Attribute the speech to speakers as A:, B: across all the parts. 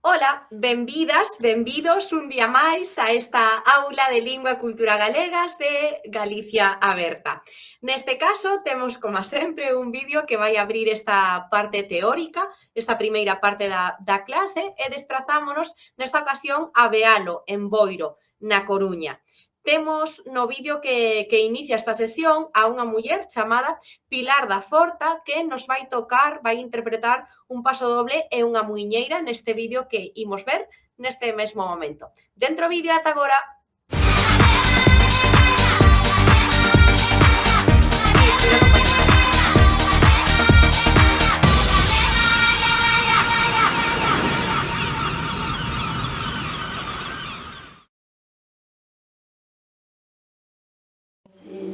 A: Ola, benvidas, benvidos un día máis a esta aula de Lingua e Cultura Galegas de Galicia Aberta. Neste caso, temos, como sempre, un vídeo que vai abrir esta parte teórica, esta primeira parte da clase, e desprazámonos nesta ocasión a Bealo, en Boiro, na Coruña. Temos no vídeo que inicia esta sesión a unha muller chamada Pilar da Forta que nos vai tocar, vai interpretar un paso doble e unha muiñeira neste vídeo que imos ver neste mesmo momento. Dentro vídeo ata agora.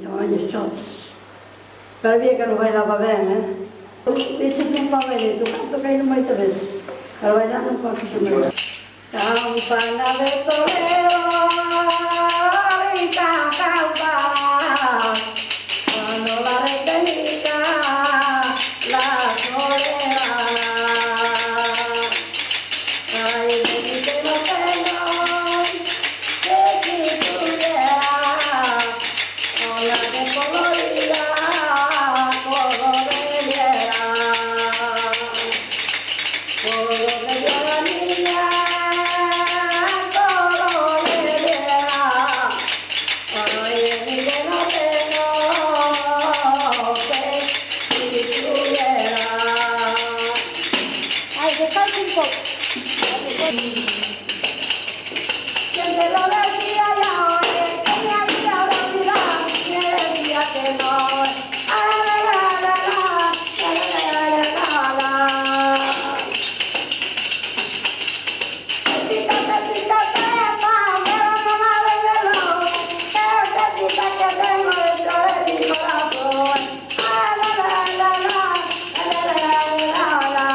B: Chamalles chotos. Pero vi que non bailaba ben, Dise que un favorito, canto que non moito veces. Pero bailando un pouco xo. Campana de torero, rica campana, cuando la retenita, la solera. Ay, de mí que no tengo, que si tuviera, con la que colorida, coloriera. Coloriera la niña, coloriera. Ay, de mí que no tengo, que si tuviera. Ay, descansa un poco. Siempre lo decía yo, que me había olvidado, y él decía que no. Ah, la, la, la, la, la, la, la, la, la. Pepita, Pepita, Pepa, pero no la desveló, Pepita que tengo dentro de mi corazón. Ah, la, la, la, la, la, la, la, la, la.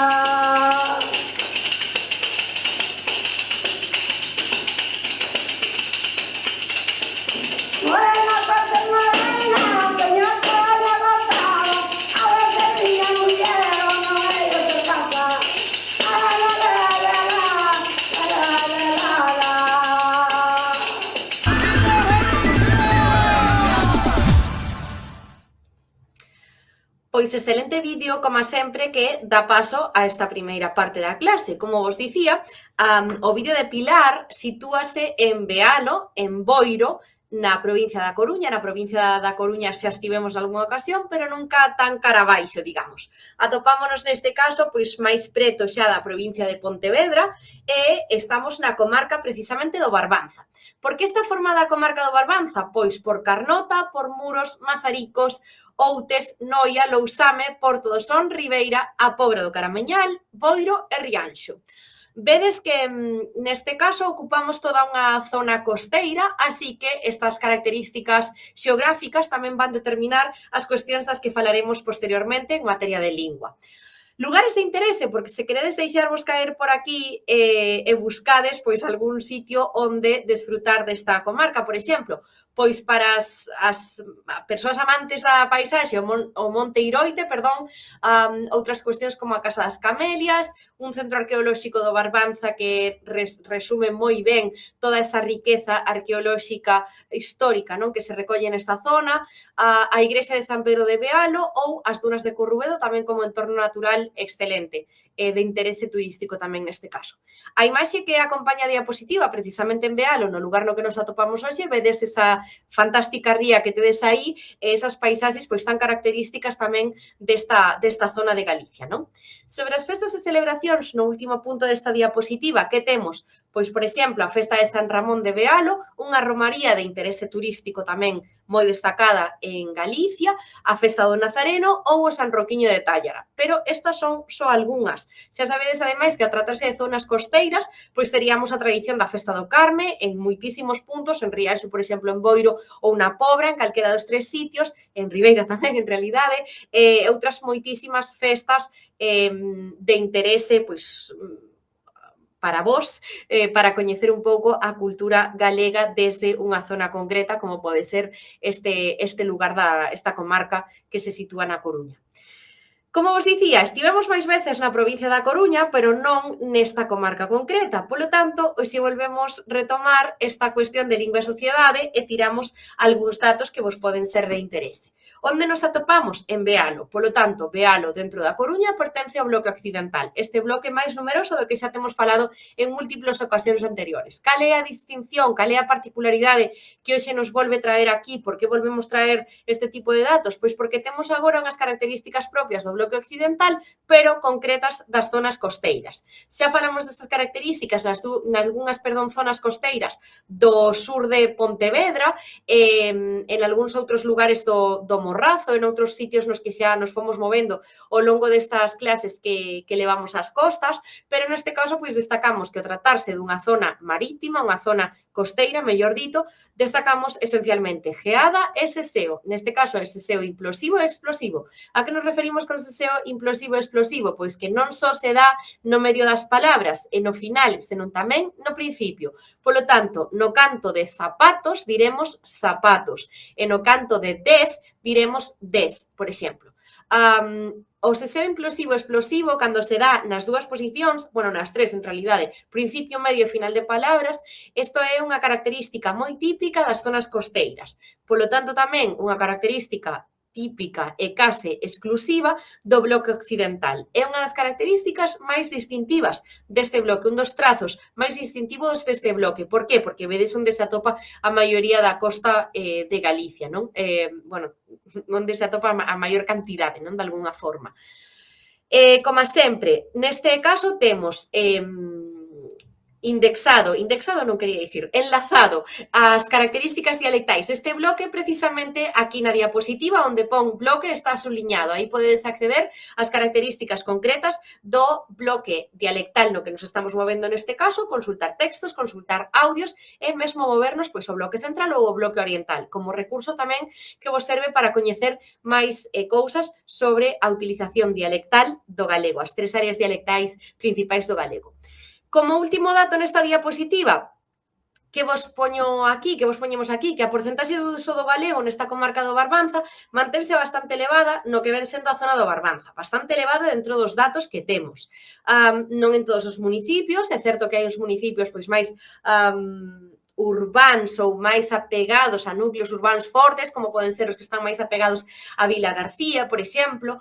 B: Morena, parte morena, que yo soy agotado, a veces niña no quiero, no ellos se casan. La la la la la, la la la la.
A: Pois excelente vídeo, como sempre, que dá paso a esta primeira parte da clase. Como vos dicía, o vídeo de Pilar sitúase en Bealo, en Boiro, na provincia da Coruña. Na provincia da Coruña xa estivemos nalgúna ocasión, pero nunca tan cara abaixo, digamos. Atopámonos neste caso pois máis preto xa da provincia de Pontevedra e estamos na comarca precisamente do Barbanza. Por que está formada a comarca do Barbanza? Pois por Carnota, por Muros, Mazaricos, Outes, Noia, Lousame, Porto do Son, Ribeira, a Pobra do Carameñal, Boiro e Rianxo. Vedes que neste caso ocupamos toda unha zona costeira, así que estas características xeográficas tamén van determinar as cuestións das que falaremos posteriormente en materia de lingua. Lugares de interese, porque se queredes deixarvos caer por aquí e buscades pois algún sitio onde desfrutar desta comarca, por exemplo, pois para as persoas amantes da paisaxe, o Monte Iroite, outras cuestións como a Casa das Camelias, un centro arqueolóxico do Barbanza que resume moi ben toda esa riqueza arqueolóxica histórica, non, que se recolle nesta zona, a Igrexa de San Pedro de Bealo ou as Dunas de Corrubedo tamén como entorno natural excelente e de interese turístico tamén neste caso. A imaxe que acompaña a diapositiva precisamente en Bealo, no lugar no que nos atopamos hoxe, vedes esa fantástica ría que tedes aí e esas paisaxes pois tan características tamén desta zona de Galicia, non? Sobre as festas e celebracións, no último punto desta diapositiva, que temos? Pois, por exemplo, a festa de San Ramón de Bealo, unha romaría de interese turístico tamén moi destacada en Galicia, a festa do Nazareno ou o San Roquiño de Tállara. Pero estas son só algunhas. Xa sabedes, ademais, que a tratarse de zonas costeiras, pois teríamos a tradición da festa do Carme en moitísimos puntos, en Rianxo, por exemplo, en Boiro ou na Pobra, en calquera dos tres sitios, en Ribeira tamén, en realidade, e outras moitísimas festas de interese, pois, para vos, para coñecer un pouco a cultura galega desde unha zona concreta, como pode ser este lugar esta comarca que se sitúa na Coruña. Como vos dicía, estivemos máis veces na provincia da Coruña, pero non nesta comarca concreta. Polo tanto, hoxe volvemos retomar esta cuestión de lingua e sociedade e tiramos algúns datos que vos poden ser de interese. Onde nos atopamos? En Bealo. Polo tanto, Bealo, dentro da Coruña, pertence ao bloque occidental, este bloque máis numeroso do que xa temos falado en múltiples ocasións anteriores. Cal é a distinción, cal é a particularidade que hoxe nos volve traer aquí? Por que volvemos traer este tipo de datos? Pois porque temos agora unhas características propias do bloque occidental, pero concretas das zonas costeiras. Xa falamos destas características nalgúnas, zonas costeiras do sur de Pontevedra, en algúns outros lugares do Morrazo, en outros sitios nos que xa nos fomos movendo ao longo destas clases que levamos ás costas, pero neste caso pois destacamos que ao tratarse dunha zona marítima, unha zona costeira, mellor dito, destacamos esencialmente geada e seseo, neste caso é seseo implosivo e explosivo. A que nos referimos con seseo implosivo e explosivo? Pois que non só se dá no medio das palabras e no final, senón tamén no principio. Polo tanto, no canto de zapatos diremos zapatos e no canto de dez diremos des, por exemplo. O seseo implosivo e explosivo, cando se dá nas dúas posicións, bueno, nas tres, en realidade, principio, medio e final de palabras, isto é unha característica moi típica das zonas costeiras. Polo tanto, tamén unha característica típica e case exclusiva do bloque occidental. É unha das características máis distintivas deste bloque, un dos trazos máis distintivos deste bloque. Por qué? Porque vedes onde se atopa a maioría da costa de Galicia, non? Bueno, onde se atopa a maior cantidade, non? De alguna forma. Como sempre, neste caso temos indexado non quería dicir, enlazado as características dialectais deste bloque precisamente aquí na diapositiva onde pon bloque está subliñado. Aí podedes acceder ás características concretas do bloque dialectal no que nos estamos movendo neste caso, consultar textos, consultar audios e mesmo movernos pois ao bloque central ou ao bloque oriental, como recurso tamén que vos serve para coñecer máis cousas sobre a utilización dialectal do galego, as tres áreas dialectais principais do galego. Como último dato nesta diapositiva, que vos poñemos aquí, que a porcentaxe de uso do galego nesta comarca do Barbanza mantense bastante elevada no que ven sendo a zona do Barbanza, bastante elevada dentro dos datos que temos. Non en todos os municipios, é certo que hai uns municipios pois máis urbáns ou máis apegados a núcleos urbanos fortes, como poden ser os que están máis apegados a Vila García, por exemplo,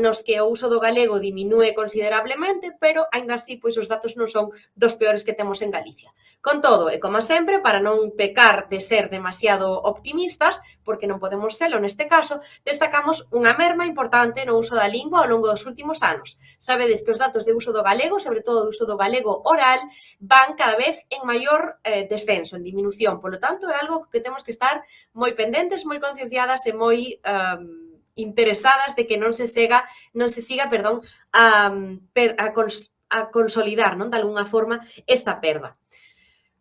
A: nos que o uso do galego diminúe considerablemente, pero, aínda así, pois os datos non son dos peores que temos en Galicia. Con todo, e como sempre, para non pecar de ser demasiado optimistas, porque non podemos selo neste caso, destacamos unha merma importante no uso da lingua ao longo dos últimos anos. Sabedes que os datos de uso do galego, sobre todo do uso do galego oral, van cada vez en maior descenso, en diminución. Polo tanto, é algo que temos que estar moi pendentes, moi concienciadas e moi interesadas de que non se siga a consolidar, non, de alguna forma, esta perda.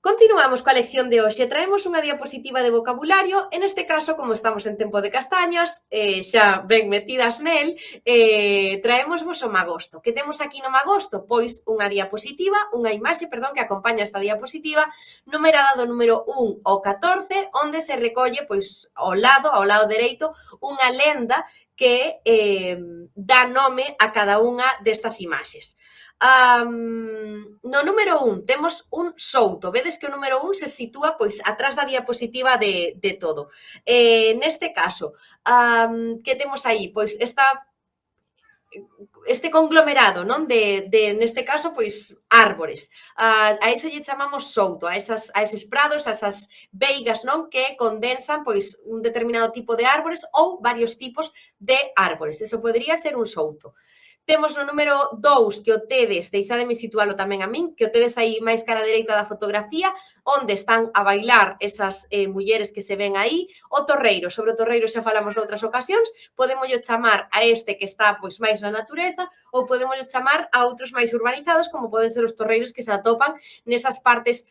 A: Continuamos coa lección de hoxe. Traemos unha diapositiva de vocabulario. En este caso, como estamos en tempo de castañas, xa ben metidas nel, traémosvos o magosto. Que temos aquí no magosto? Pois unha diapositiva, unha imaxe, que acompaña esta diapositiva, numerada do número 1 ao 14, onde se recolle, pois, ao lado dereito, unha lenda que dá nome a cada unha destas imaxes. No número 1 temos un souto. Vedes que o número 1 se sitúa pois atrás da diapositiva de todo. Neste caso, que temos aí? Pois este conglomerado, non? Neste caso, pois, árbores. A iso lle chamamos souto, a eses prados, a esas veigas, non? Que condensan, pois, un determinado tipo de árbores ou varios tipos de árbores. Eso podería ser un souto. Temos no número 2 que o tedes, deixádeme situalo tamén a min, que o tedes aí máis cara dereita da fotografía, onde están a bailar esas mulleres que se ven aí, o torreiro. Sobre o torreiro xa falamos noutras ocasións, podemoslo chamar a este que está pois máis na natureza, ou podemoslo chamar a outros máis urbanizados, como poden ser os torreiros que se atopan nesas partes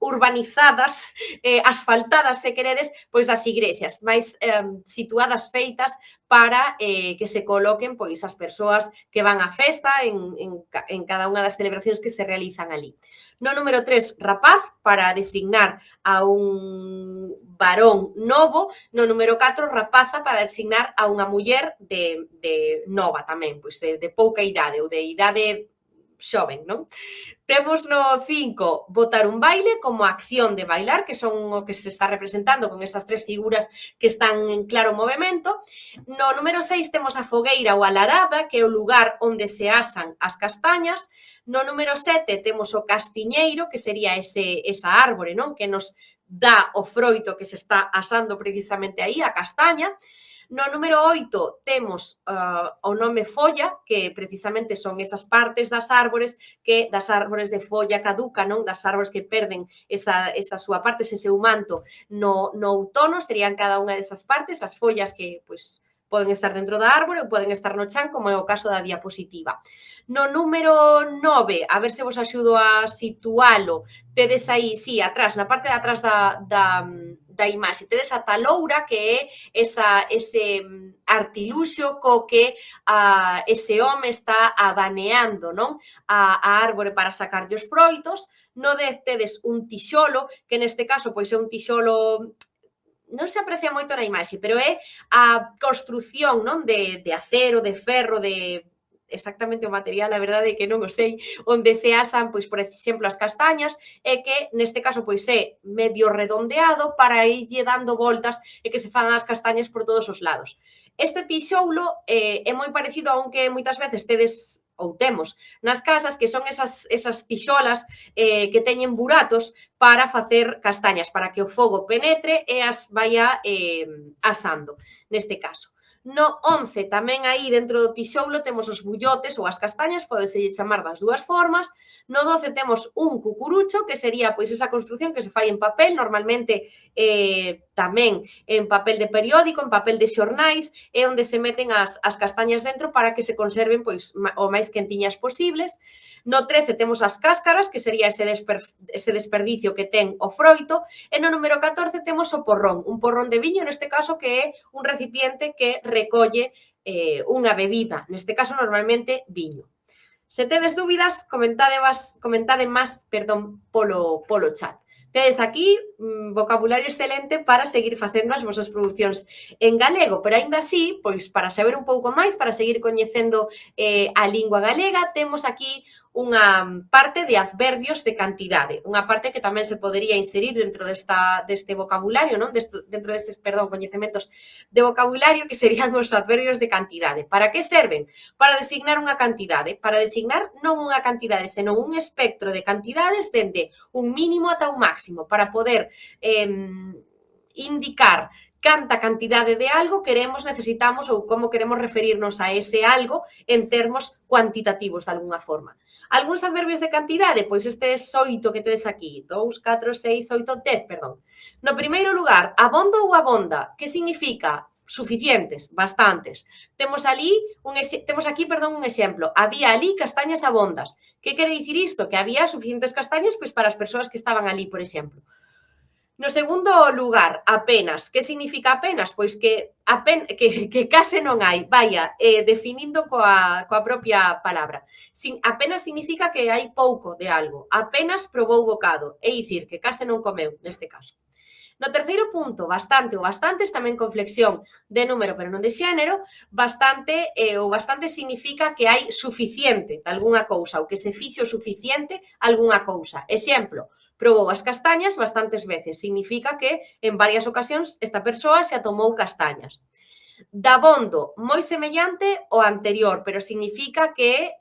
A: urbanizadas, asfaltadas, se queredes, pois das igrexas, máis situadas, feitas para que se coloquen pois as persoas persoas que van á festa en cada unha das celebracións que se realizan ali. No número 3, rapaz, para designar a un varón novo. No número 4, rapaza, para designar a unha muller de nova tamén, pois de pouca idade ou de idade xoven, non? Temos no 5, botar un baile como acción de bailar, que son o que se está representando con estas tres figuras que están en claro movimento. No número 6 temos a fogueira ou a larada, que é o lugar onde se asan as castañas. No número 7 temos o castiñeiro, que sería esa árbore, non? Que nos dá o froito que se está asando precisamente aí, a castaña. No número 8 temos o nome folla, que precisamente son esas partes das árbores de folla caduca, non? Das árbores que perden esa súa parte, ese seu manto no outono, serían cada unha desas partes, as follas que, pois, poden estar dentro da árbore ou poden estar no chan, como é o caso da diapositiva. No número 9, a ver se vos axudo a situalo, tedes aí, sí, atrás, na parte de atrás da imaxe, tedes a taloura, que é ese artiluxo co que ese home está abaneando, non? A árbore para sacarlle os froitos. No 10 tedes un tixolo, que neste caso pois é un tixolo, non se aprecia moito na imaxe, pero é a construción, non? De acero, de ferro, de exactamente o material, a verdade é que non o sei, onde se asan, pois, por exemplo, as castañas, e que neste caso pois é medio redondeado para irlle dando voltas e que se fan as castañas por todos os lados. Este tixoulo é moi parecido a un que moitas veces tedes ou temos nas casas, que son esas tixolas que teñen buratos para facer castañas, para que o fogo penetre e as vaya asando, neste caso. No 11, tamén aí dentro do tixoulo temos os bullotes ou as castañas, podese chamar das dúas formas. No 12 temos un cucurucho, que sería pois esa construción que se fai en papel, normalmente tamén en papel de periódico, en papel de xornais, é onde se meten as castañas dentro para que se conserven pois o máis quentiñas posibles. No 13 temos as cáscaras, que sería ese desperdicio que ten o froito, e no número 14 temos o porrón, un porrón de viño, neste caso, que é un recipiente que recolle unha bebida, neste caso normalmente viño. Se tedes dúbidas, comentade máis polo chat. Tedes aquí vocabulario excelente para seguir facendo as vosas producións en galego, pero aínda así, pois para saber un pouco máis, para seguir coñecendo a lingua galega, temos aquí unha parte de adverbios de cantidade, unha parte que tamén se podería inserir dentro deste vocabulario, non? Dentro destes, coñecementos de vocabulario, que serían os adverbios de cantidade. Para que serven? Para designar unha cantidade, para designar non unha cantidade, senón un espectro de cantidades dende un mínimo ata un máximo, para poder indicar canta cantidade de algo necesitamos ou como queremos referirnos a ese algo en termos cuantitativos de alguna forma. Algúns adverbios de cantidade, pois estes 8 que tedes aquí, 2, 4, 6, 8, 10, perdón. No primeiro lugar, abondo ou abonda, que significa suficientes, bastantes. Temos aquí un exemplo. Había ali castañas abondas. Que quere dicir isto? Que había suficientes castañas pois para as persoas que estaban ali, por exemplo. No segundo lugar, apenas. Que significa apenas? Pois que case non hai. Vaya, definindo coa propia palabra. Apenas significa que hai pouco de algo. Apenas probou bocado. É dicir, que case non comeu, neste caso. No terceiro punto, bastante ou bastantes, tamén con flexión de número, pero non de xénero, bastante significa que hai suficiente de algunha cousa, ou que se fixo suficiente algunha cousa. Exemplo, probou as castañas bastantes veces. Significa que en varias ocasións esta persoa xa tomou castañas. Dabondo, moi semellante ao anterior, pero significa que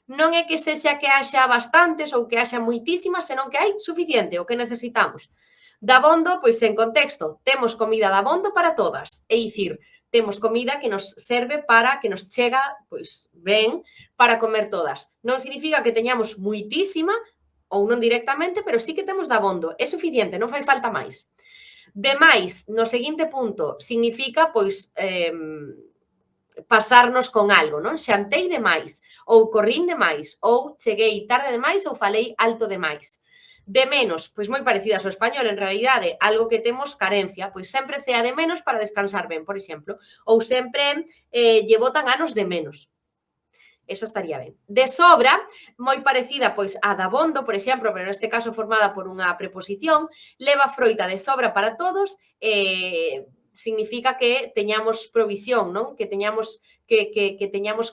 A: non é que sexa que haxa bastantes ou que haxa moitísimas, senón que hai suficiente, o que necesitamos. Dabondo, pois en contexto, temos comida dabondo para todas, é dicir, temos comida que nos serve para, que nos chega, pois, ben, para comer todas. Non significa que teñamos moitísima, ou non directamente, pero sí que temos dabondo. É suficiente, non fai falta máis. Demais, no seguinte punto, significa, pois, pasarnos con algo, non? Xantei demais, ou corrín demais, ou cheguei tarde demais, ou falei alto demais. De menos, pois moi parecidas ao español, en realidade, algo que temos carencia, pois sempre cea de menos para descansar ben, por exemplo, ou sempre lle botan anos de menos. Esa estaría ben. De sobra, moi parecida pois a dabondo, por exemplo, pero neste caso formada por unha preposición, leva froita de sobra para todos, significa que teñamos provisión, non? Que teñamos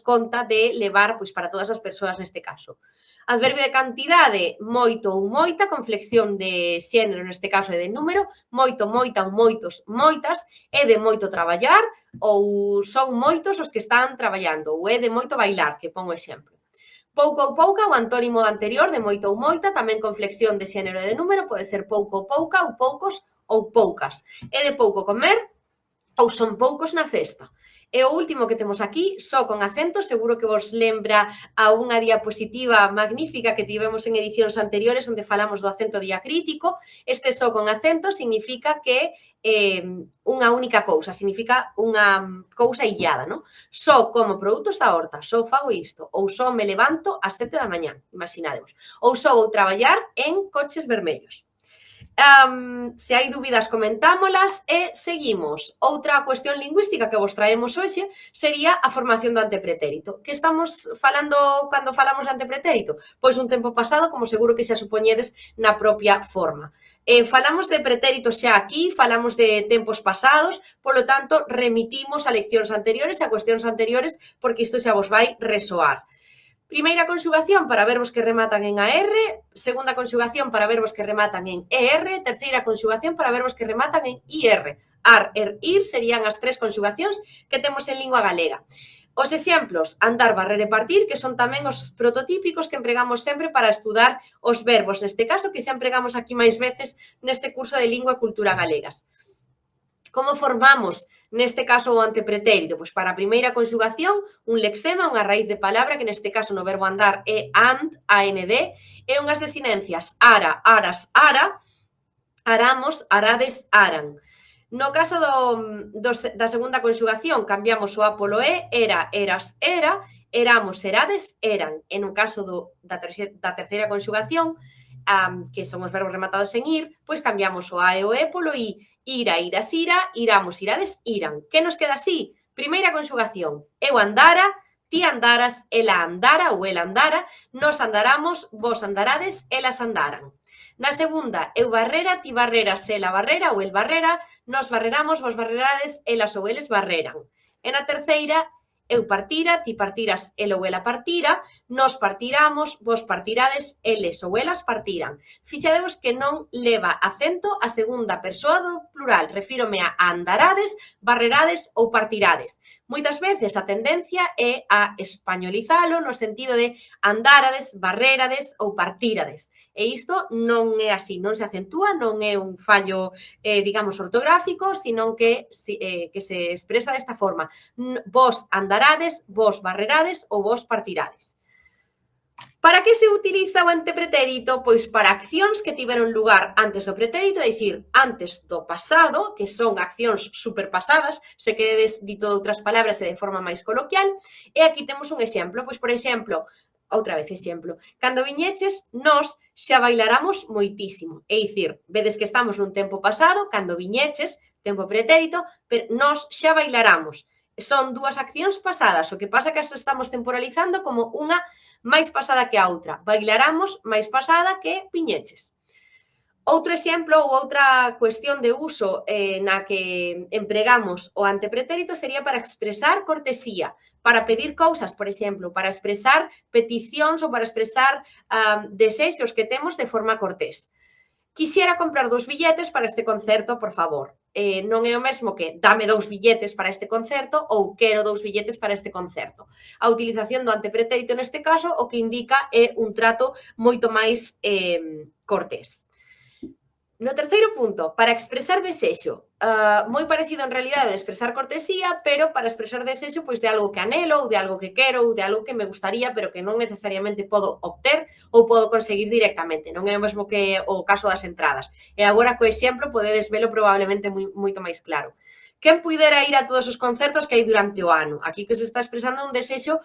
A: conta de levar pois para todas as persoas neste caso. Adverbio de cantidade, moito ou moita, con flexión de xénero, neste caso é de número, moito, moita ou moitos, moitas, é de moito traballar ou son moitos os que están traballando, ou é de moito bailar, que pon o exemplo. Pouco ou pouca, o antónimo anterior de moito ou moita, tamén con flexión de xénero e de número, pode ser pouco ou pouca, ou poucos ou poucas. É de pouco comer ou son poucos na festa. E o último que temos aquí, só con acento, seguro que vos lembra a unha diapositiva magnífica que tivemos en edicións anteriores onde falamos do acento diacrítico. Este só con acento significa que unha única cousa, significa unha cousa illada, non? Só como produtos da horta, só fago isto, ou só me levanto ás 7 da mañá, imaginadevos. Ou só vou traballar en coches vermellos. Se hai dúbidas comentámolas e seguimos. Outra cuestión lingüística que vos traemos hoxe sería a formación do antepretérito. Que estamos falando cando falamos de antepretérito? Pois un tempo pasado, como seguro que xa supoñedes na propia forma. Falamos de pretéritos xa aquí, falamos de tempos pasados, polo tanto, remitimos a leccións anteriores e a cuestións anteriores porque isto xa vos vai resoar. Primeira conxugación para verbos que rematan en AR, segunda conxugación para verbos que rematan en ER, terceira conxugación para verbos que rematan en IR. Ar, er, ir serían as tres conxugacións que temos en lingua galega. Os exemplos, andar, barrer e partir, que son tamén os prototípicos que empregamos sempre para estudar os verbos, neste caso, que xa empregamos aquí máis veces neste curso de Lingua e Cultura Galegas. Como formamos, neste caso, o antepretérito? Pois para a primeira conxugación, un lexema, unha raíz de palabra, que neste caso no verbo andar é and, AND, e unhas desinencias ara, aras, ara, aramos, arades, aran. No caso da segunda conxugación, cambiamos o a polo e, era, eras, era, eramos, erades, eran. E no caso da terceira conxugación, que son os verbos rematados en ir, pois cambiamos o a e o e polo i. Ira, iras, ira, iramos, irades, iran. Que nos queda así? Primeira conxugación. Eu andara, ti andaras, ela andara ou el andara, nos andaramos, vos andarades, elas andaran. Na segunda, eu barrera, ti barreras, ela barrera ou el barrera, nos barreramos, vos barrerades, elas ou eles barreran. E na terceira, eu partira, ti partiras, el ou ela partira, nos partiramos, vos partirades, eles ou elas partiran. Fixadevos que non leva acento a segunda persoa do plural. Refírome a andarades, barrerades ou partirades. Moitas veces a tendencia é a españolizalo no sentido de andarades, barrerades ou partirades. E isto non é así, non se acentúa, non é un fallo, digamos, ortográfico, sino que se expresa desta forma. Vos andarades, vos barrerades ou vos partirades. Para que se utiliza o antepretérito? Pois para accións que tiveron lugar antes do pretérito, é dicir, antes do pasado, que son accións superpasadas, se queredes dito de outras palabras e de forma máis coloquial, e aquí temos un exemplo. Pois, por exemplo, outra vez exemplo, cando viñeches, nós xa bailaramos moitísimo. É dicir, vedes que estamos nun tempo pasado, cando viñeches, tempo pretérito, pero nós xa bailaramos. Son dúas accións pasadas, o que pasa que as estamos temporalizando como unha máis pasada que a outra. Bailaramos máis pasada que viñeches. Outro exemplo ou outra cuestión de uso na que empregamos o antepretérito sería para expresar cortesía, para pedir cousas, por exemplo, para expresar peticións ou para expresar desexos que temos de forma cortés. Quixera comprar 2 billetes para este concerto, por favor. Non é o mesmo que dame 2 billetes para este concerto ou quero 2 billetes para este concerto. A utilización do antepretérito neste caso o que indica é un trato moito máis cortés. No terceiro punto, para expresar desexo, moi parecido en realidade de expresar cortesía, pero para expresar desexo pois de algo que anhelo, ou de algo que quero, ou de algo que me gustaría, pero que non necesariamente podo obter ou podo conseguir directamente. Non é o mesmo que o caso das entradas. E agora co exemplo podedes velo probablemente moito máis claro. Quen puidera ir a todos os concertos que hai durante o ano? Aquí que se está expresando un desexo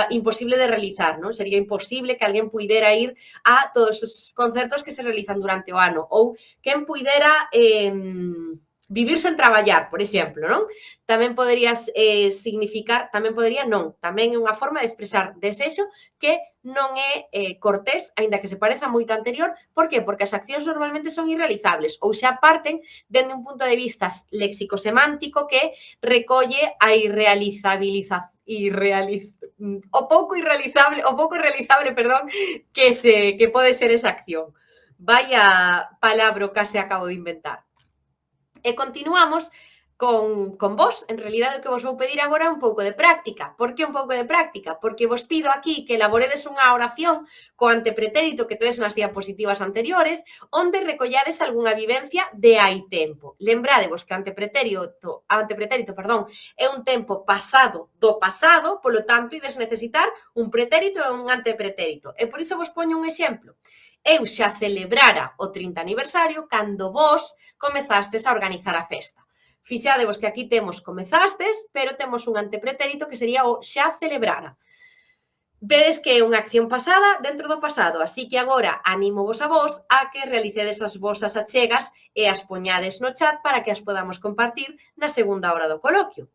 A: imposible de realizar, non? Sería imposible que alguén puidera ir a todos os concertos que se realizan durante o ano. Ou quen puidera vivir sen traballar, por exemplo, non? Tamén podería significar, tamén podería non, tamén é unha forma de expresar desexo que non é cortés, aínda que se pareza moito anterior. Por que? Porque as accións normalmente son irrealizables ou xa parten dende un punto de vista léxico-semántico que recolle a o pouco irrealizable, perdón, que pode ser esa acción. Vaya palabra case acabo de inventar. E continuamos con vos. En realidade, o que vos vou pedir agora é un pouco de práctica. Por que un pouco de práctica? Porque vos pido aquí que elaboredes unha oración co antepretérito que tedes nas diapositivas anteriores, onde recollades algunha vivencia de hai tempo. Lembradevos que antepretérito, é un tempo pasado do pasado, polo tanto, ides necesitar un pretérito e un antepretérito. E por iso vos poño un exemplo. Eu xa celebrara o 30 aniversario cando vos comezastes a organizar a festa. Fixadevos que aquí temos comezastes, pero temos un antepretérito que sería o xa celebrara. Vedes que é unha acción pasada dentro do pasado, así que agora animo vos a vos a que realicedes as vosas achegas e as poñades no chat para que as podamos compartir na segunda hora do coloquio.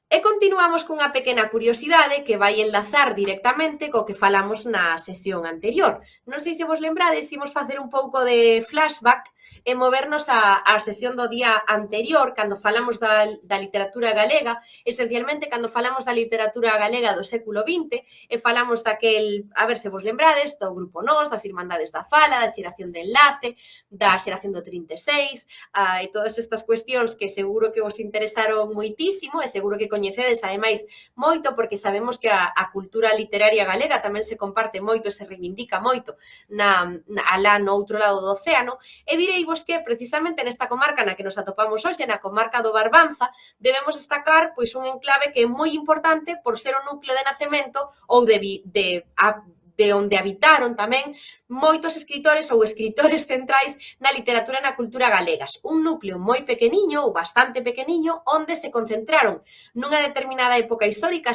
A: E continuamos cunha pequena curiosidade que vai enlazar directamente co que falamos na sesión anterior. Non sei se vos lembrades, imos facer un pouco de flashback e movernos á sesión do día anterior, cando falamos da literatura galega, esencialmente cando falamos da literatura galega do século XX, e falamos daquel, a ver se vos lembrades, do Grupo Nós, das Irmandades da Fala, da xeración de enlace, da xeración do 36, e todas estas cuestións que seguro que vos interesaron moitísimo e seguro que coñecedes ademais moito, porque sabemos que a cultura literaria galega tamén se comparte moito e se reivindica moito alá no outro lado do océano, e direivos que precisamente nesta comarca na que nos atopamos hoxe, na comarca do Barbanza, debemos destacar pois un enclave que é moi importante por ser o núcleo de nacemento ou de onde habitaron tamén moitos escritores ou escritores centrais na literatura e na cultura galegas. Un núcleo moi pequeniño ou bastante pequeniño onde se concentraron nunha determinada época histórica,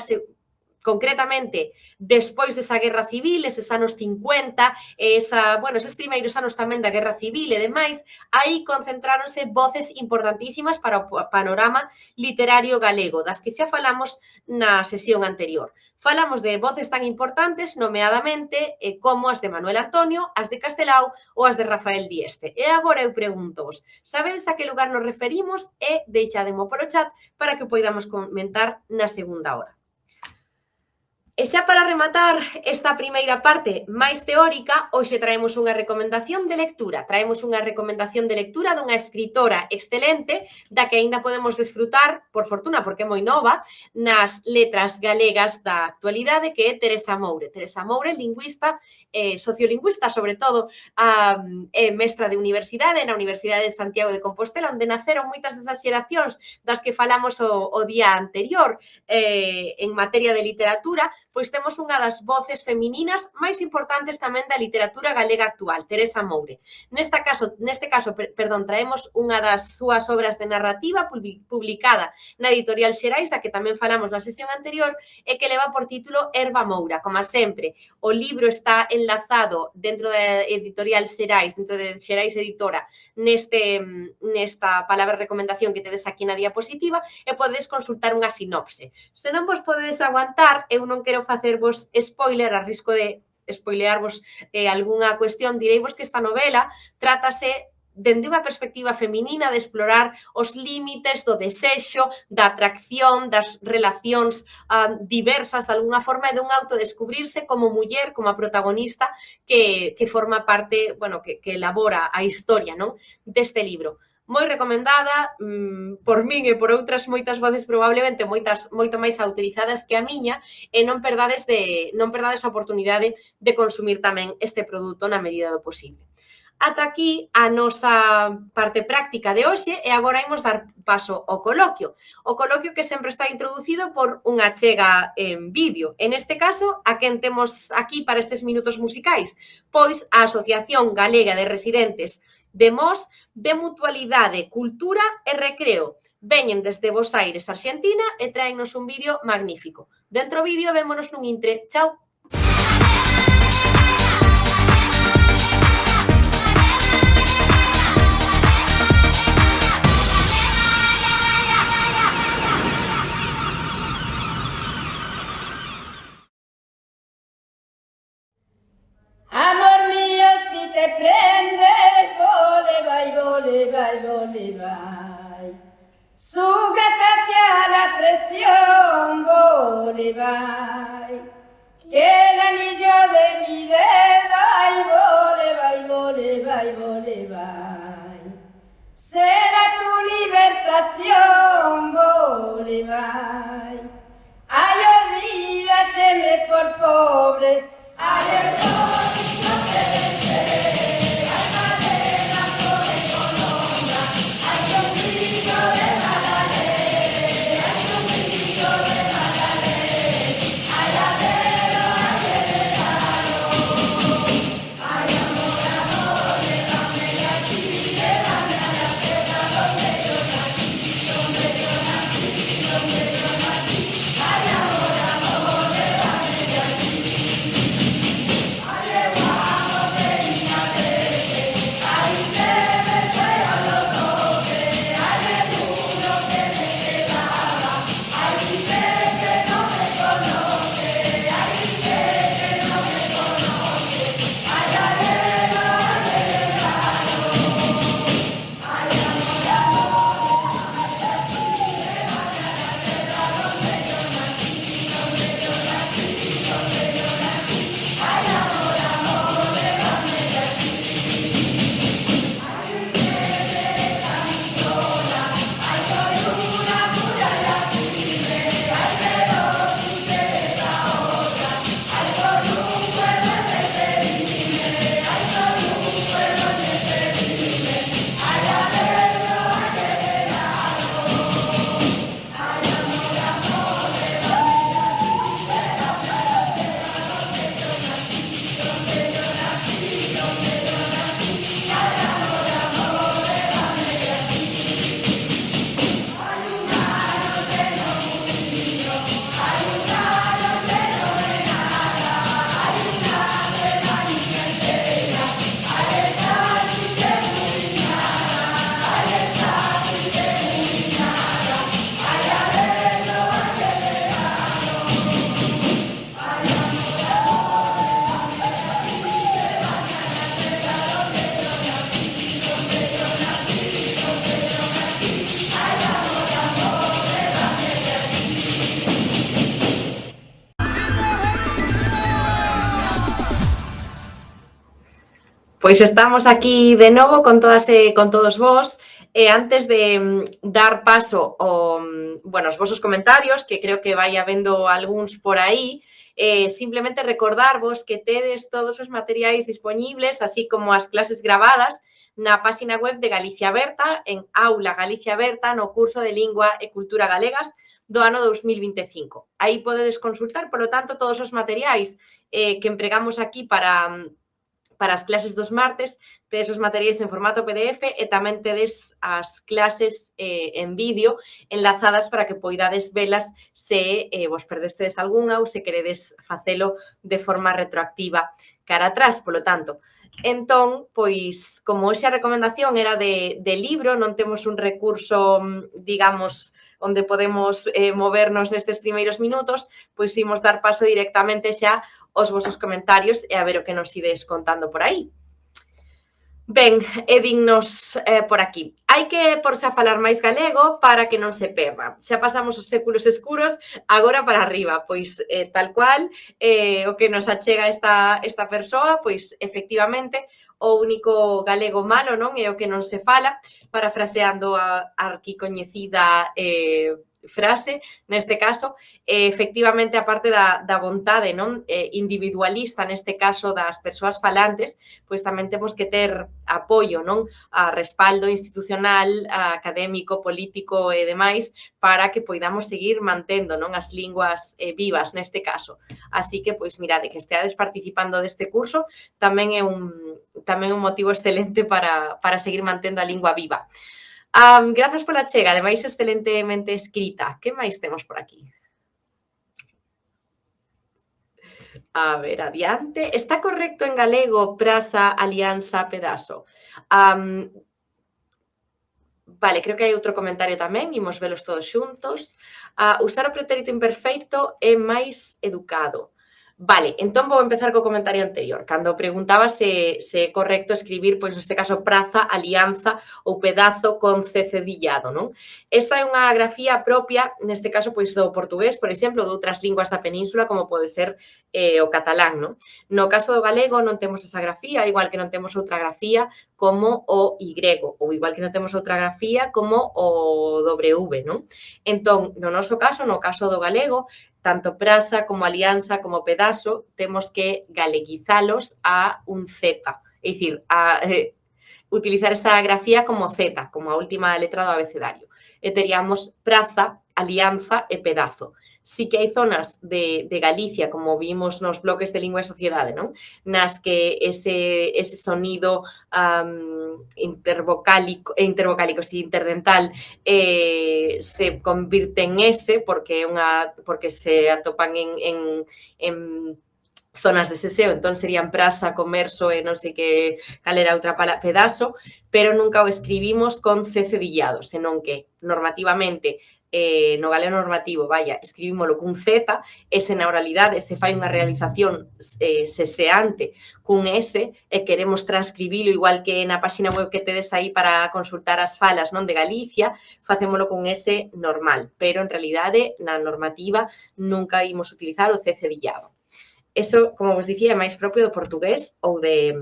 A: concretamente despois desa guerra civil, eses anos 50, eses primeiros anos tamén da guerra civil e demais, aí concentráronse voces importantísimas para o panorama literario galego, das que xa falamos na sesión anterior. Falamos de voces tan importantes, nomeadamente, como as de Manuel Antonio, as de Castelao ou as de Rafael Dieste. E agora eu pregunto-vos, sabedes a que lugar nos referimos? E deixademo polo chat para que poidamos comentar na segunda hora. E xa para rematar esta primeira parte máis teórica, hoxe traemos unha recomendación de lectura. Traemos unha recomendación de lectura dunha escritora excelente da que aínda podemos desfrutar, por fortuna, porque é moi nova, nas letras galegas da actualidade, que é Teresa Moure. Teresa Moure, lingüista, sociolingüista, sobre todo, é mestra de universidade na Universidade de Santiago de Compostela, onde naceron moitas desas xeracións das que falamos o día anterior en materia de literatura. Pois temos unha das voces femininas máis importantes tamén da literatura galega actual, Teresa Moure. Neste caso, traemos unha das súas obras de narrativa publicada na editorial Xerais, da que tamén falamos na sesión anterior, e que leva por título Herba Moura. Como sempre, o libro está enlazado dentro da editorial Xerais, dentro de Xerais Editora, nesta palabra recomendación que tedes aquí na diapositiva, e podedes consultar unha sinopse. Se non vos podedes aguantar, eu non quero facervos spoiler, a risco de spoilearvos algunha cuestión, direivos que esta novela trátase dende unha perspectiva feminina de explorar os límites do desexo, da atracción, das relacións diversas de alguna forma e dun autodescubrirse como muller, como a protagonista que forma parte, que elabora a historia, non, deste libro. Moi recomendada por min e por outras moitas voces, probablemente moito máis autorizadas que a miña, e non perdades a oportunidade de consumir tamén este produto na medida do posible. Ata aquí a nosa parte práctica de hoxe e agora imos dar paso ao coloquio. O coloquio que sempre está introducido por unha achega en vídeo. En este caso, a quen temos aquí para estes minutos musicais? Pois a Asociación Galega de Residentes de Mos, de Mutualidade, Cultura e Recreo. Veñen desde Bos Aires, Argentina, e traennos un vídeo magnífico. Dentro do vídeo vémonos nun intre. Chao!
B: Amor mío, si te prendes, vole, vai. Sújetate a la presión, vole, vai. Que el anillo de mi dedo, ay, vole, vai. Será tu libertación, vole, vai. Ay, olvídate por pobre, ay,
A: Pois estamos aquí de novo con todas e con todos vós. E antes de dar paso aos vosos comentarios, que creo que vai habendo algúns por aí, simplemente recordarvos que tedes todos os materiais disponibles, así como as clases gravadas, na página web de Galicia Aberta, en Aula Galicia Aberta, no curso de Lingua e Cultura Galegas do ano 2025. Aí podedes consultar, polo tanto, todos os materiais que empregamos aquí para as clases dos martes, tedes os materiais en formato PDF e tamén tedes as clases en vídeo enlazadas para que poidades velas se vos perdestedes algunha ou se queredes facelo de forma retroactiva cara atrás, polo tanto. Entón, pois, como hoxe a recomendación era de libro, non temos un recurso, digamos, onde podemos movernos nestes primeiros minutos, pois imos dar paso directamente xa os vosos comentarios e a ver o que nos ides contando por aí. Ben, e dinnos por aquí. Hai que porse a falar máis galego para que non se perda. Xa pasamos os séculos escuros, agora para arriba. Pois tal cual, o que nos achega esta persoa, pois efectivamente o único galego malo, non? É o que non se fala, parafraseando a arquicoñecida frase, neste caso, efectivamente, a parte da vontade, non, individualista, neste caso das persoas falantes, pois tamén temos que ter apoio, non, a respaldo institucional, académico, político e demais, para que poidamos seguir mantendo, non, as linguas vivas neste caso. Así que, pois, mirade, que esteades participando deste curso tamén é tamén un motivo excelente para seguir mantendo a lingua viva. Grazas pola chega, ademais excelentemente escrita. Que máis temos por aquí? A ver, adiante. Está correcto en galego praza, alianza, pedazo? Vale, creo que hai outro comentario tamén, imos velos todos xuntos. Usar o pretérito imperfeito é máis educado. Vale, entón vou empezar co comentario anterior. Cando preguntaba se é correcto escribir, pois neste caso, praza, alianza ou pedazo con C cedillado, non? Esa é unha grafía propia, neste caso, pois do portugués, por exemplo, de outras linguas da península, como pode ser o catalán, non? No caso do galego non temos esa grafía, igual que non temos outra grafía como o Y, ou igual que non temos outra grafía como o W, non? Entón, no noso caso, no caso do galego, tanto praza como alianza como pedazo, temos que galeguizalos a un Z, é dicir, utilizar esa grafía como Z, como a última letra do abecedario. E teríamos praza, alianza e pedazo. Sí que hai zonas de Galicia, como vimos nos bloques de lingua e sociedade, non? Nas que ese sonido interdental se convirte en S porque se atopan en zonas de seseo, entón serían praza, comercio e non sei que cal era outra palabra, pedazo, pero nunca o escribimos con C cedillado, senón que normativamente no galego normativo, escribímolo cun Z, e se na oralidade se fai unha realización seseante cun S e queremos transcribilo igual que na páxina web que tedes aí para consultar as falas, non, de Galicia, facémolo cun S normal, pero en realidade na normativa nunca imos utilizar o C cedillado. Eso, como vos dicía, é máis propio do portugués ou de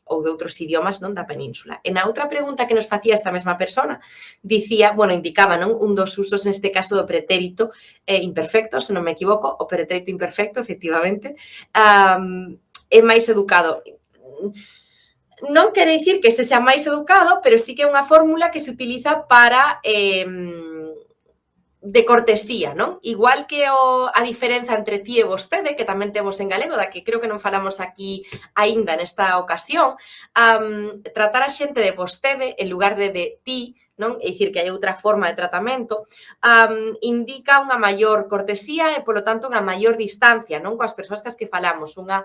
A: outros idiomas, non, da península. E na outra pregunta que nos facía esta mesma persona, indicaba, non, un dos usos neste caso do pretérito imperfecto, se non me equivoco, o pretérito imperfecto, efectivamente, é máis educado. Non quere dicir que ese sea máis educado, pero sí que é unha fórmula que se utiliza para de cortesía, non? Igual que a diferenza entre ti e vostede, que tamén temos en galego, da que creo que non falamos aquí aínda nesta ocasión, tratar a xente de vostede en lugar de ti, non? É dicir, que hai outra forma de tratamento, indica unha maior cortesía e, polo tanto, unha maior distancia, non? Coas persoas cas que falamos, unha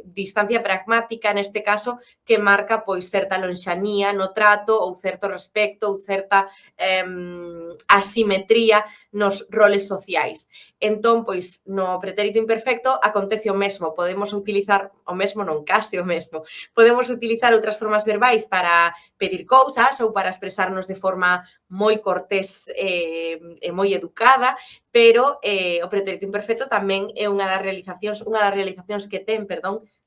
A: distancia pragmática, neste caso, que marca, pois, certa lonxanía no trato ou certo respecto ou certa asimetría nos roles sociais. Entón, pois, no pretérito imperfecto acontece o mesmo, podemos utilizar o mesmo, non case o mesmo, podemos utilizar outras formas verbais para pedir cousas ou para expresarnos de forma moi cortés e moi educada, pero o pretérito imperfecto tamén é unha das realizacións que ten,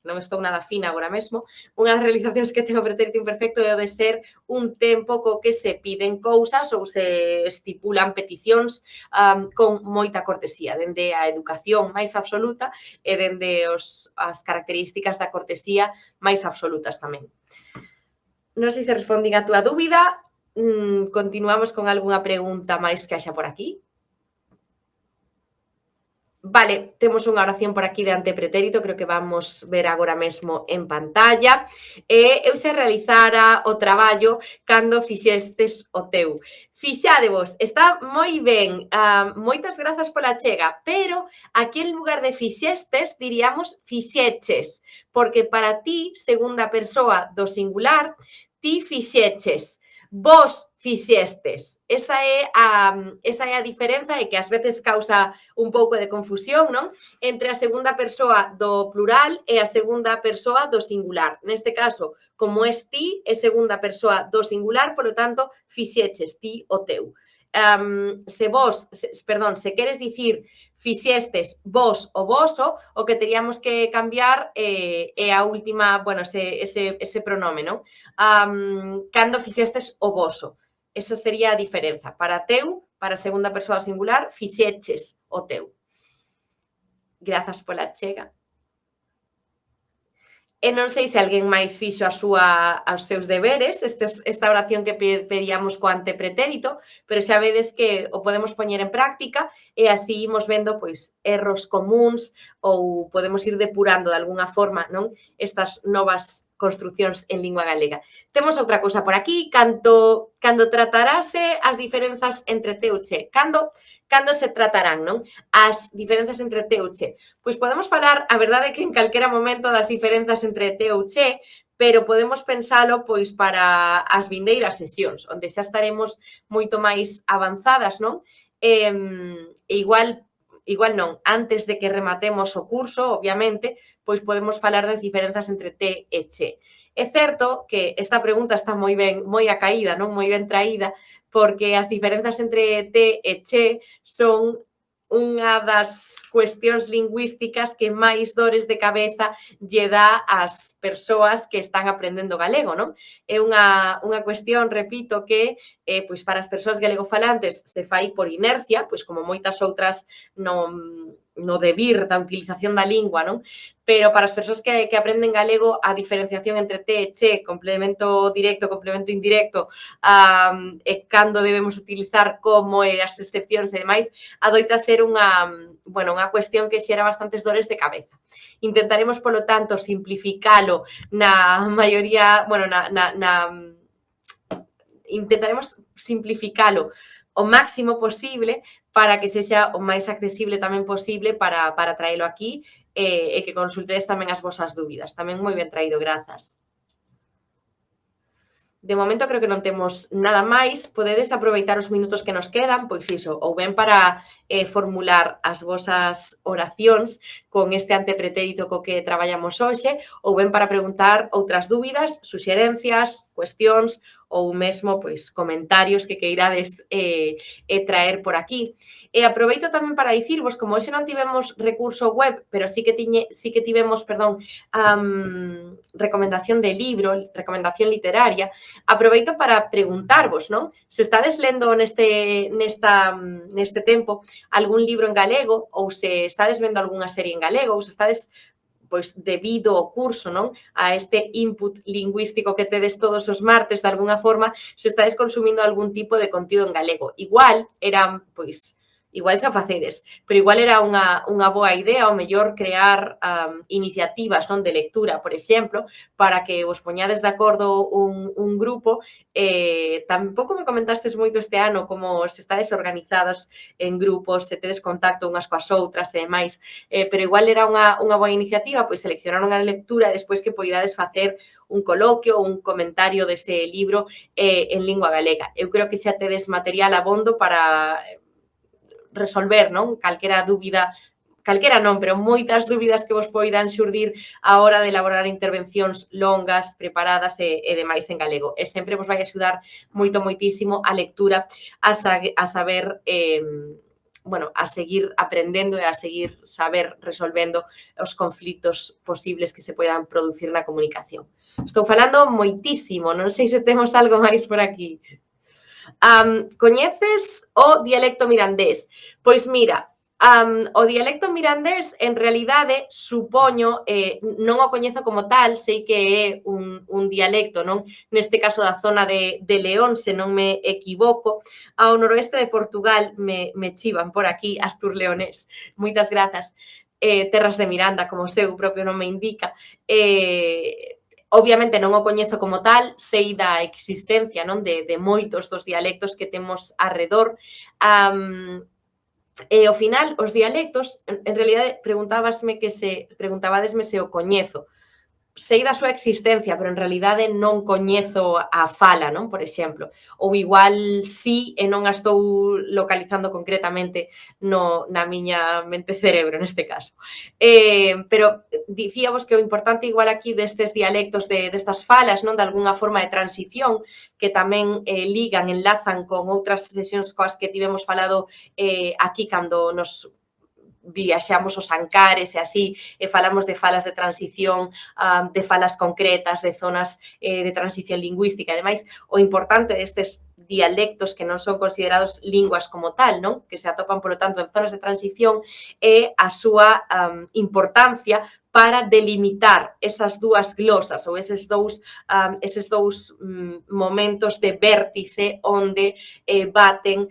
A: non estou nada fina agora mesmo, unha das realizacións que ten o pretérito imperfecto é o de ser un tempo co que se piden cousas ou se estipulan peticións con moita cortesía, dende a educación máis absoluta e dende as características da cortesía máis absolutas tamén. Non sei se respondín a túa dúbida. Continuamos con algunha pregunta máis que haxa por aquí. Vale, temos unha oración por aquí de antepretérito, creo que vamos ver agora mesmo en pantalla. Eu se realizara o traballo cando fixestes o teu. Fixádevos, está moi ben, moitas grazas pola chega, pero aquí en lugar de fixestes diríamos fixeches, porque para ti, segunda persoa do singular, ti fixeches, vos fixestes. Esa é a diferenza e que ás veces causa un pouco de confusión, non? Entre a segunda persoa do plural e a segunda persoa do singular. Neste caso, como es ti, é segunda persoa do singular, polo tanto, fixeches ti o teu. Se queres dicir fixestes vos o voso, o que teríamos que cambiar é a última, ese pronome, non? Cando fixestes o voso. Esa sería a diferenza. Para teu, para segunda persoa singular, fixeches o teu. Grazas pola chega. E non sei se alguén máis fixo os seus deberes, esta oración que pedíamos co antepretérito, pero xa vedes que o podemos poñer en práctica e así imos vendo pois erros comuns ou podemos ir depurando de algunha forma, non, estas novas construcións en lingua galega. Temos outra cousa por aquí, cando tratarase as diferenzas entre te ou che. Cando se tratarán, non? As diferenzas entre te ou che. Pois podemos falar, a verdade é que en calquera momento das diferenzas entre te ou che, pero podemos pensalo pois para as vindeiras sesións, onde xa estaremos moito máis avanzadas, non? Igual non, antes de que rematemos o curso, obviamente, pois podemos falar das diferenzas entre te e che. É certo que esta pregunta está moi acaída, non? Moi ben traída, porque as diferenzas entre te e che son unha das cuestións lingüísticas que máis dores de cabeza lle dá ás persoas que están aprendendo galego, non? É unha cuestión, repito, que pois para as persoas galegofalantes se fai por inercia, pois como moitas outras no debir da utilización da lingua, non? Pero para as persoas que aprenden galego, a diferenciación entre te e che, complemento directo, complemento indirecto, e cando debemos utilizar como e as excepcións e demais, adoita ser unha cuestión que xera bastantes dores de cabeza. Intentaremos, polo tanto, simplificalo na maioría, intentaremos simplificalo o máximo posible para que sexa o máis accesible tamén posible para traelo aquí e que consultedes tamén as vosas dúbidas. Tamén moi ben traído, grazas. De momento creo que non temos nada máis. Podedes aproveitar os minutos que nos quedan, pois iso, ou ben para formular as vosas oracións con este antepretérito co que traballamos hoxe, ou ben para preguntar outras dúbidas, suxerencias, cuestións ou mesmo pois comentarios que queirades traer por aquí. E aproveito tamén para dicirvos, como hoxe non tivemos recurso web, pero sí que tivemos, recomendación de libro, recomendación literaria, aproveito para preguntarvos, non? Se estades lendo neste tempo algún libro en galego ou se estades vendo algunha serie en galego ou se estades pois debido ao curso, non? A este input lingüístico que tedes todos os martes, de alguna forma, se estades consumindo algún tipo de contido en galego. Igual xa o facedes, pero igual era unha boa idea, o mellor crear iniciativas, non, de lectura, por exemplo, para que vos poñades de acordo un grupo. Tampouco me comentastes moito este ano como se estades organizados en grupos, se tedes contacto unhas coas outras e demais, pero igual era unha boa iniciativa, pois seleccionar unha lectura e despois que poidades facer un coloquio ou un comentario dese libro en lingua galega. Eu creo que xa tedes material abondo para resolver, non? Calquera dúbida, calquera non, pero moitas dúbidas que vos poidan xurdir a hora de elaborar intervencións longas, preparadas e demais en galego. E sempre vos vai axudar moitísimo a lectura a saber a seguir aprendendo e a seguir saber resolvendo os conflitos posibles que se poidan producir na comunicación. Estou falando moitísimo, non sei se temos algo máis por aquí. Coñeces o dialecto mirandés? Pois mira, o dialecto mirandés, en realidade, supoño, non o coñezo como tal, sei que é un dialecto, non? Neste caso da zona de León, se non me equivoco, ao noroeste de Portugal, me chivan por aquí, Astur Leonés. Moitas grazas. Terras de Miranda, como o seu propio nome indica. Obviamente non o coñezo como tal, sei da existencia, non, de moitos dos dialectos que temos arredor. E ao final, os dialectos, en realidade, preguntabadesme se o coñezo. Sei da súa existencia, pero en realidade non coñezo a fala, non? Por exemplo. Ou igual sí e non a estou localizando concretamente na miña mente cerebro, neste caso. Pero dicíamos que o importante igual aquí destes dialectos, destas falas, non? De alguna forma de transición, que tamén enlazan con outras sesións coas que tivemos falado aquí cando nos viaxamos os Ancares e así, e falamos de falas de transición, de falas concretas, de zonas de transición lingüística e demais. O importante destes dialectos que non son considerados linguas como tal, non? Que se atopan, polo tanto, en zonas de transición, é a súa importancia para delimitar esas dúas glosas ou eses dous momentos de vértice onde baten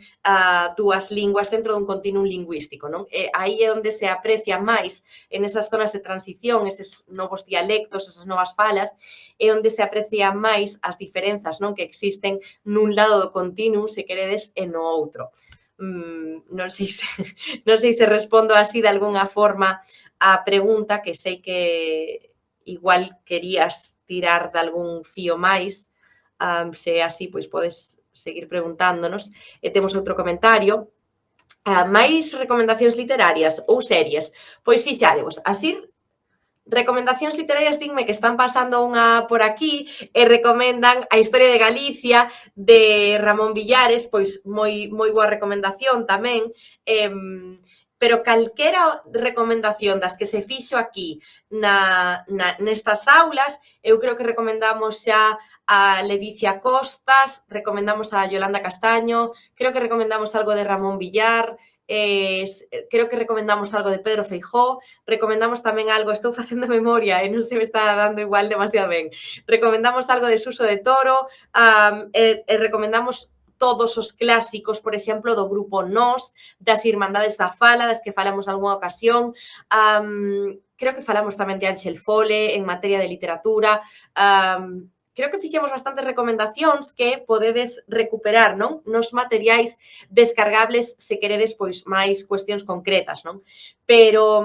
A: dúas linguas dentro dun continuum lingüístico, non? Aí é onde se aprecia máis, en esas zonas de transición, eses novos dialectos, esas novas falas, é onde se aprecia máis as diferenzas, non, que existen nun lado do continuum, se queredes, e no outro. Non sei se respondo así de algunha forma a pregunta, que sei que igual querías tirar de algún fío máis, se é así, pois podes seguir preguntándonos. E temos outro comentario. Máis recomendacións literarias ou series? Pois fixadevos, así recomendacións literarias dinme que están pasando unha por aquí e recomendan A historia de Galicia de Ramón Villares, pois moi boa recomendación tamén, pero calquera recomendación das que se fixo aquí nestas aulas, eu creo que recomendamos xa a Ledicia Costas, recomendamos a Yolanda Castaño, creo que recomendamos algo de Ramón Villar, creo que recomendamos algo de Pedro Feijóo, recomendamos tamén algo, estou facendo memoria e non se me está dando igual demasiado ben, recomendamos algo de Suso de Toro, recomendamos todos os clásicos, por exemplo, do grupo Nós, das Irmandades da Fala, das que falamos algunha ocasión, creo que falamos tamén de Ángel Fole en materia de literatura, creo que fixemos bastantes recomendacións que podedes recuperar, non? Nos materiais descargables se queredes pois máis cuestións concretas, non? Pero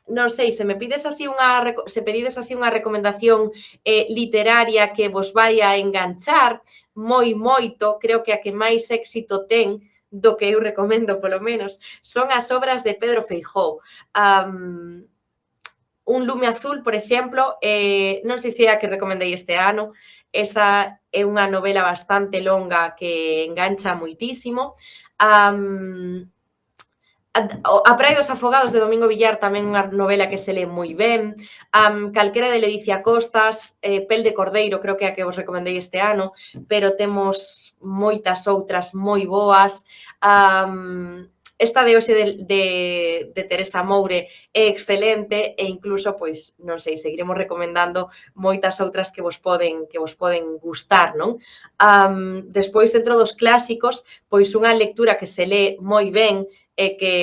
A: non sei, se pedides así unha recomendación literaria que vos vai a enganchar moito, creo que a que máis éxito ten do que eu recomendo, polo menos, son as obras de Pedro Feijóo. Un lume azul, por exemplo, non sei se é a que recomendei este ano, esa é unha novela bastante longa que engancha moitísimo. A Praia dos Afogados de Domingo Villar tamén unha novela que se lê moi ben. Calquera de Ledicia Costas, Pel de Cordeiro, creo que é a que vos recomendei este ano, pero temos moitas outras moi boas. Esta de hoxe de Teresa Moure é excelente e incluso, pois, non sei, seguiremos recomendando moitas outras que vos poden gustar, non? Despois, dentro dos clásicos, pois unha lectura que se lee moi ben e que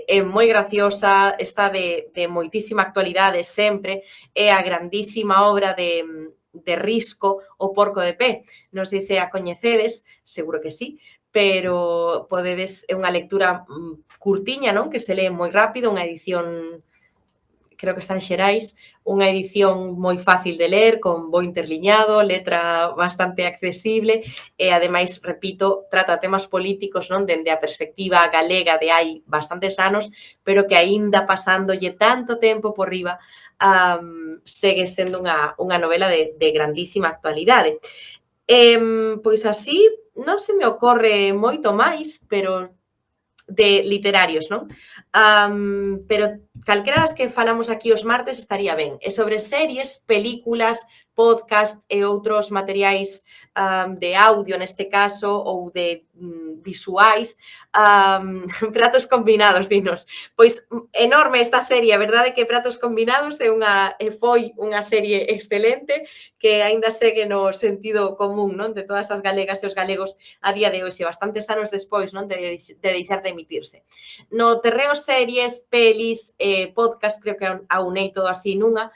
A: é moi graciosa, está de moitísima actualidade sempre, é a grandísima obra de Risco, O porco de pé. Non sei se a coñecedes, seguro que sí, pero é unha lectura curtiña, non? Que se lee moi rápido, unha edición, creo que está en Xerais, unha edición moi fácil de ler, con bo interliñado, letra bastante accesible e, ademais, repito, trata temas políticos, non? Dende a perspectiva galega de hai bastantes anos, pero que aínda pasándolle tanto tempo por riba, segue sendo unha novela de grandísima actualidade. Pois así, non se me ocorre moito máis, pero de literarios, non? Pero calquera das que falamos aquí os martes estaría ben. E sobre series, películas, podcast e outros materiais de audio, neste caso, ou de visuais, Pratos Combinados, dinos. Pois enorme esta serie, a verdade que Pratos Combinados foi unha serie excelente que aínda segue no sentido común, non? De todas as galegas e os galegos a día de hoxe, bastantes anos despois, non? De deixar de emitirse. No terreo series, pelis, podcast, creo que aunei todo así nunha.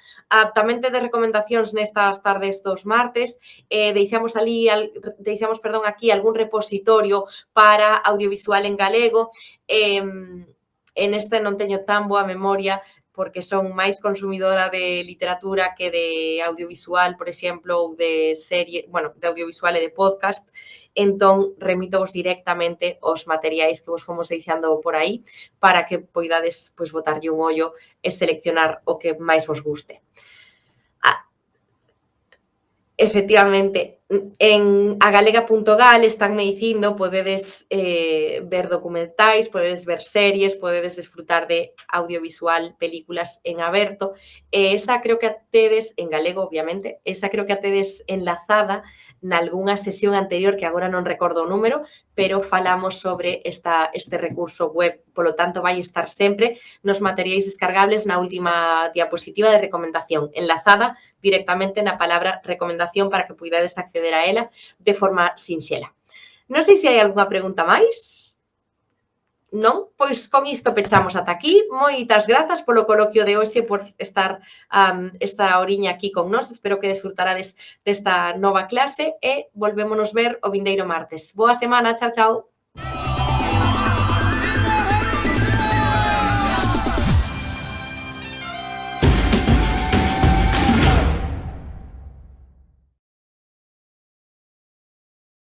A: Tamén tedes recomendacións nestas tardes dos martes, deixamos aquí algún repositorio para audiovisual en galego. En este non teño tan boa memoria porque son máis consumidora de literatura que de audiovisual, por exemplo, ou de serie, bueno, de audiovisual e de podcast. Entón, remito-vos directamente aos materiais que vos fomos deixando por aí para que poidades pois botarlle un ollo e seleccionar o que máis vos guste. Efectivamente, en agalega.gal estánme dicindo, podedes ver documentais, podedes ver series, podedes desfrutar de audiovisual, películas en aberto, e esa creo que a tedes, en galego obviamente, esa creo que a tedes enlazada nalgúnha sesión anterior que agora non recordo o número, pero falamos sobre este recurso web, polo tanto vai estar sempre nos materiais descargables na última diapositiva de recomendación, enlazada directamente na palabra recomendación para que poidades acceder a ela de forma sinxela. Non sei se hai algunha pregunta máis. Non? Pois con isto pechamos ata aquí. Moitas grazas polo coloquio de hoxe, por estar esta horiña aquí con nós. Espero que desfrutarades desta nova clase e volvémonos ver o vindeiro martes. Boa semana, chao, chao.